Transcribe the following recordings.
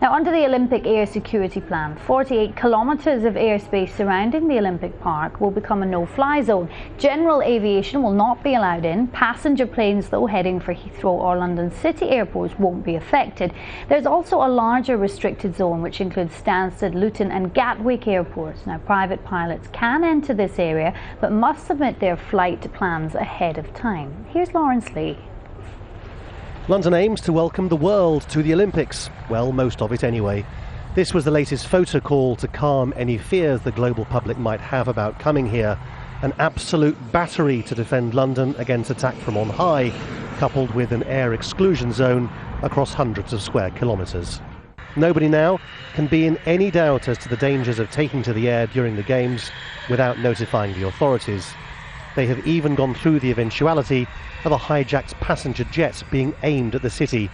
Now, under the Olympic air security plan, 48 kilometres of airspace surrounding the Olympic Park will become a no-fly zone. General aviation will not be allowed in. Passenger planes, though, heading for Heathrow or London City airports won't be affected. There's also a larger restricted zone which includes Stanstead, Luton and Gatwick airports. Now, private pilots can enter this area but must submit their flight plans ahead of time. Here's Laurence. London aims to welcome the world to the Olympics. Well, most of it anyway. This was the latest photo call to calm any fears the global public might have about coming here. An absolute battery to defend London against attack from on high, coupled with an air exclusion zone across hundreds of square kilometres. Nobody now can be in any doubt as to the dangers of taking to the air during the Games without notifying the authorities. They have even gone through the eventuality of a hijacked passenger jet being aimed at the city.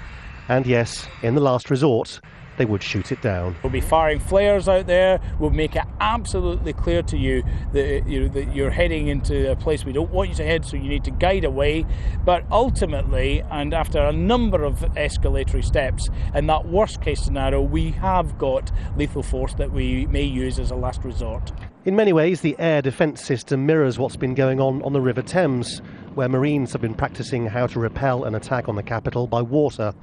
And yes, in the last resort, they would shoot it down. We'll be firing flares out there. We'll make it absolutely clear to you that you're heading into a place we don't want you to head, so you need to guide away. But ultimately, and after a number of escalatory steps, in that worst case scenario, we have got lethal force that we may use as a last resort. In many ways, the air defence system mirrors what's been going on the River Thames, where Marines have been practising how to repel an attack on the capital by water.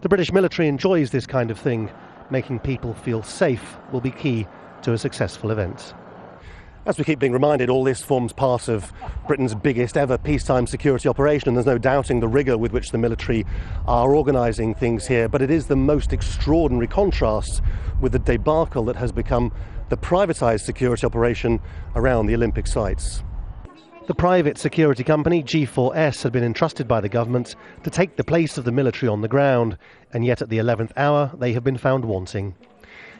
The British military enjoys this kind of thing. Making people feel safe will be key to a successful event. As we keep being reminded, all this forms part of Britain's biggest ever peacetime security operation, and there's no doubting the rigour with which the military are organising things here, but it is the most extraordinary contrast with the debacle that has become the privatised security operation around the Olympic sites. The private security company G4S had been entrusted by the government to take the place of the military on the ground, and yet at the 11th hour they have been found wanting.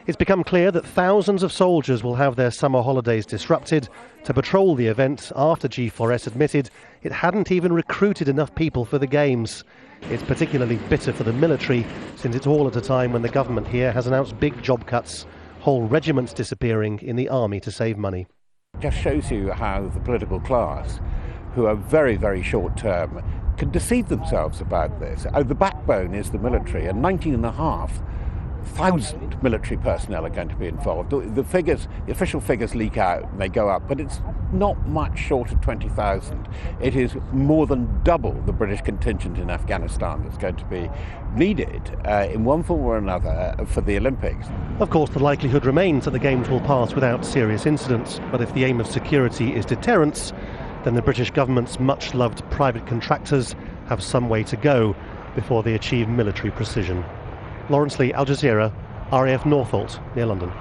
It's become clear that thousands of soldiers will have their summer holidays disrupted to patrol the event after G4S admitted it hadn't even recruited enough people for the Games. It's particularly bitter for the military, since it's all at a time when the government here has announced big job cuts, whole regiments disappearing in the army to save money. Just shows you how the political class, who are very, very short-term, can deceive themselves about this. The backbone is the military, and 19,500 military personnel are going to be involved. The official figures leak out and they go up, but it's not much short of 20,000. It is more than double the British contingent in Afghanistan that's going to be needed in one form or another for the Olympics. Of course, the likelihood remains that the Games will pass without serious incidents, but if the aim of security is deterrence, then the British government's much-loved private contractors have some way to go before they achieve military precision. Laurence Lee, Al Jazeera, RAF Northolt, near London.